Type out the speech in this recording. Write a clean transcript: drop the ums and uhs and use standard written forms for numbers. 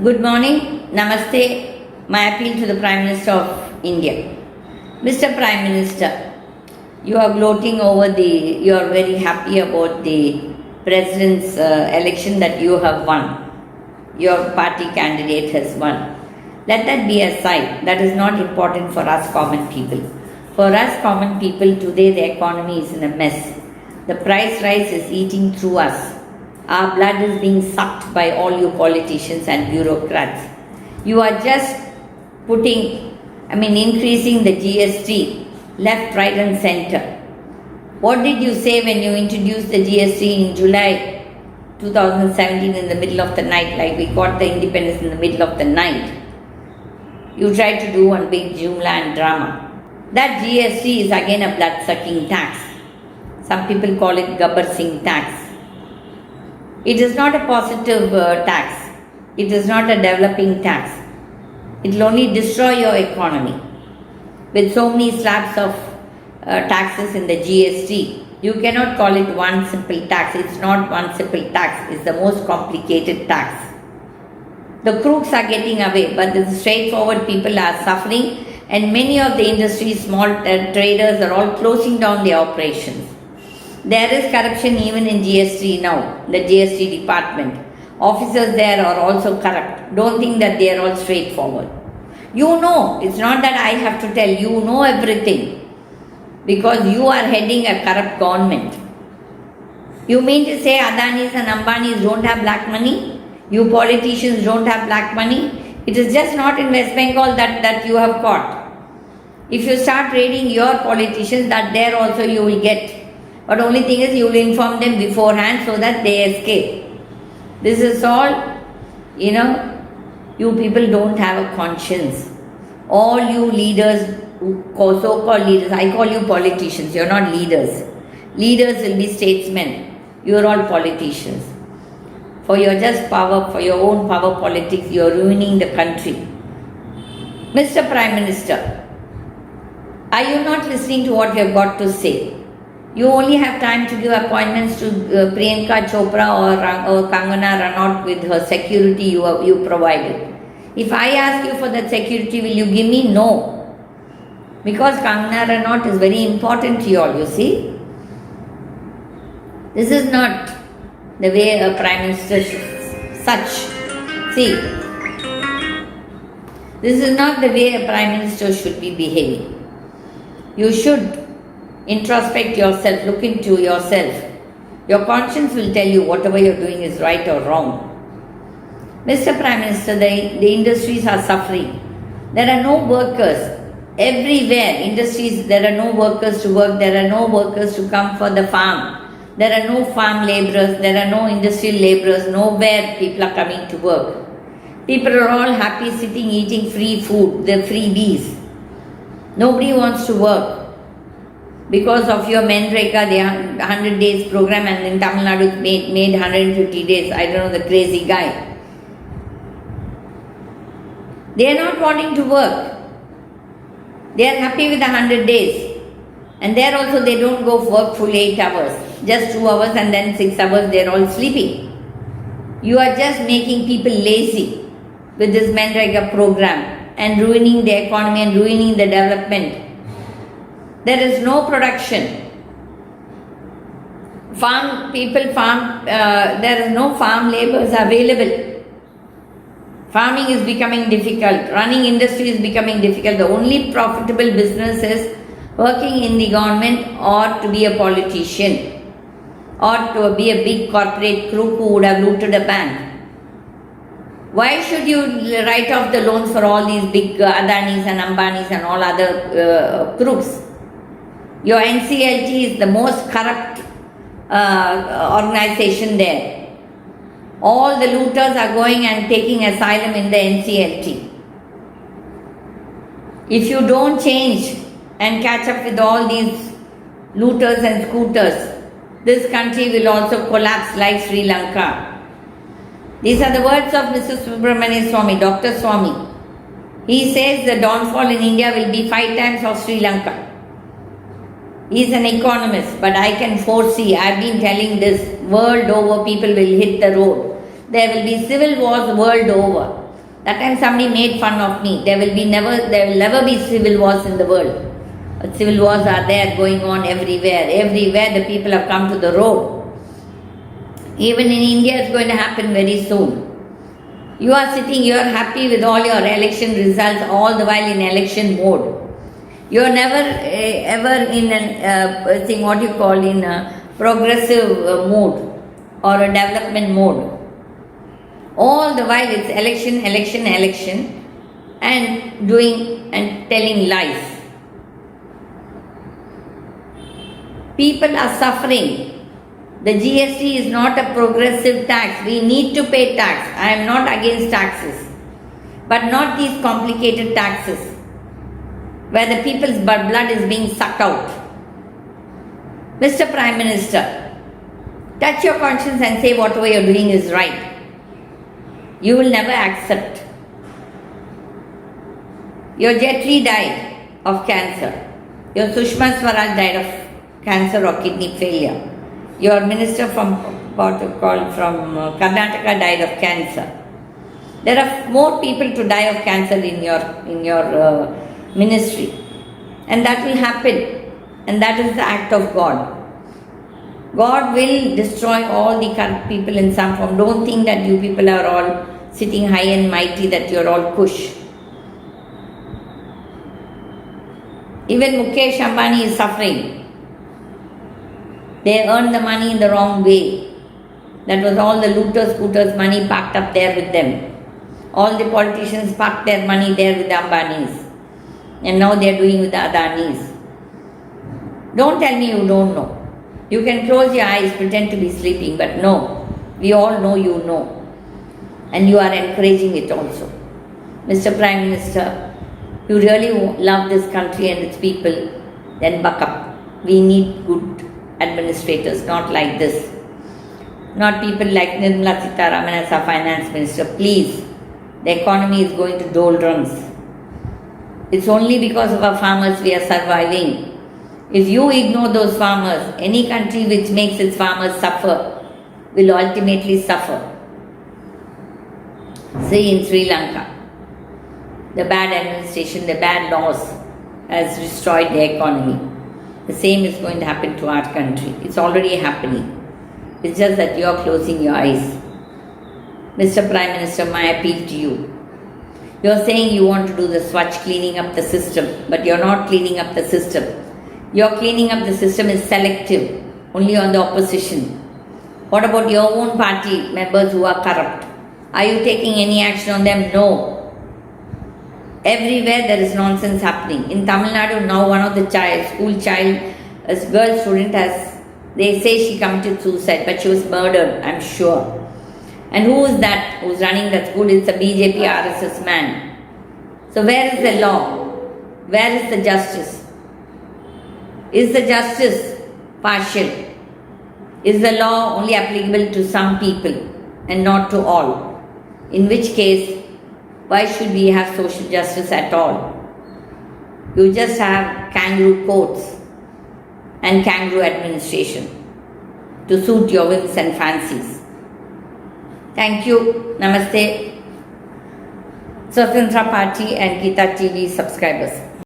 Good morning, Namaste. My appeal to the Prime Minister of India. Mr. Prime Minister, you are gloating you are very happy about the President's election that you have won. Your party candidate has won. Let that be aside. That is not important for us common people. For us common people, today the economy is in a mess. The price rise is eating through us. Our blood is being sucked by all you politicians and bureaucrats. You are just increasing the GST left, right and center. What did you say when you introduced the GST in July 2017 in the middle of the night, like we got the independence in the middle of the night? You tried to do one big Jumla and drama. That GST is again a blood-sucking tax. Some people call it Gabbar Singh tax. It is not a positive tax. It is not a developing tax. It will only destroy your economy. With so many slabs of taxes in the GST, you cannot call it one simple tax. It's not one simple tax. It's the most complicated tax. The crooks are getting away, but the straightforward people are suffering, and many of the industries, small traders are all closing down their operations. There is corruption even in GST now, the GST department. Officers there are also corrupt. Don't think that they are all straightforward. You know, it's not that I have to tell you, know everything, because you are heading a corrupt government. You mean to say Adanis and Ambanis don't have black money? You politicians don't have black money? It is just not in West Bengal that you have caught. If you start raiding your politicians, that there also you will get. But only thing is you will inform them beforehand so that they escape. This is all, you people don't have a conscience. All you leaders, so-called leaders, I call you politicians, you are not leaders. Leaders will be statesmen. You are all politicians. For your just power, for your own power politics, you are ruining the country. Mr. Prime Minister, are you not listening to what you have got to say? You only have time to give appointments to Priyanka Chopra or Kangana Ranaut with her security you provided. If I ask you for that security, will you give me? No. Because Kangana Ranaut is very important to you all, you see. This is not the way a Prime Minister this is not the way a Prime Minister should be behaving. You should introspect yourself, look into yourself. Your conscience will tell you whatever you're doing is right or wrong. Mr. Prime Minister, the industries are suffering. There are no workers. Everywhere, industries, there are no workers to work, there are no workers to come for the farm. There are no farm laborers, there are no industrial laborers, nowhere people are coming to work. People are all happy sitting, eating free food, the freebies. Nobody wants to work. Because of your Menreka, the 100 days program, and in Tamil Nadu made 150 days. I don't know, the crazy guy. They are not wanting to work. They are happy with the 100 days. And there also they don't go work full 8 hours. Just 2 hours and then 6 hours they are all sleeping. You are just making people lazy with this Menreka program and ruining the economy and ruining the development. There is no production. There is no farm laborers available. Farming is becoming difficult. Running industry is becoming difficult. The only profitable business is working in the government or to be a politician or to be a big corporate crook who would have looted a bank. Why should you write off the loans for all these big Adanis and Ambanis and all other crooks? Your NCLT is the most corrupt organization there. All the looters are going and taking asylum in the NCLT. If you don't change and catch up with all these looters and scooters, this country will also collapse like Sri Lanka. These are the words of Mr. Subramanian Swamy, Dr. Swamy. He says the downfall in India will be 5 times of Sri Lanka. He is an economist, but I can foresee, I have been telling this, world over people will hit the road. There will be civil wars world over. That time somebody made fun of me. There will never be civil wars in the world. But civil wars are there going on everywhere. Everywhere the people have come to the road. Even in India it's going to happen very soon. You are sitting here happy with all your election results all the while in election mode. You are never ever in in a progressive mode or a development mode. All the while it's election and doing and telling lies. People are suffering. The GST is not a progressive tax. We need to pay tax. I am not against taxes. But not these complicated taxes where the people's blood is being sucked out. Mr. Prime Minister, touch your conscience and say whatever you're doing is right. You will never accept. Your Jet Li died of cancer. Your Sushma Swaraj died of cancer or kidney failure. Your minister from Karnataka died of cancer. There are more people to die of cancer in your ministry, and that will happen. And that is the act of God. God will destroy all the corrupt people in some form. Don't think that you people are all sitting high and mighty, that you're all kush. Even Mukesh Ambani is suffering. They earned the money in the wrong way. That was all the looters' money parked up there with them. All the politicians parked their money there with the Ambanis. And now they are doing with the Adanis. Don't tell me you don't know. You can close your eyes, pretend to be sleeping, but no. We all know you know. And you are encouraging it also. Mr. Prime Minister, you really love this country and its people, then buck up. We need good administrators, not like this. Not people like Nirmala Sitharaman as our finance minister. Please, the economy is going to doldrums. It's only because of our farmers we are surviving. If you ignore those farmers, any country which makes its farmers suffer will ultimately suffer. See in Sri Lanka, the bad administration, the bad laws has destroyed the economy. The same is going to happen to our country. It's already happening. It's just that you are closing your eyes. Mr. Prime Minister, my appeal to you. You are saying you want to do the Swachh, cleaning up the system, but you are not cleaning up the system. Your cleaning up the system is selective, only on the opposition. What about your own party members who are corrupt? Are you taking any action on them? No. Everywhere there is nonsense happening. In Tamil Nadu now one of the school child, a girl student they say she committed suicide, but she was murdered, I'm sure. And who is that who's running that school? It's a BJP RSS man. So where is the law? Where is the justice? Is the justice partial? Is the law only applicable to some people and not to all? In which case, why should we have social justice at all? You just have kangaroo courts and kangaroo administration to suit your whims and fancies. Thank you. Namaste. Swatantra Party and GITA TV subscribers.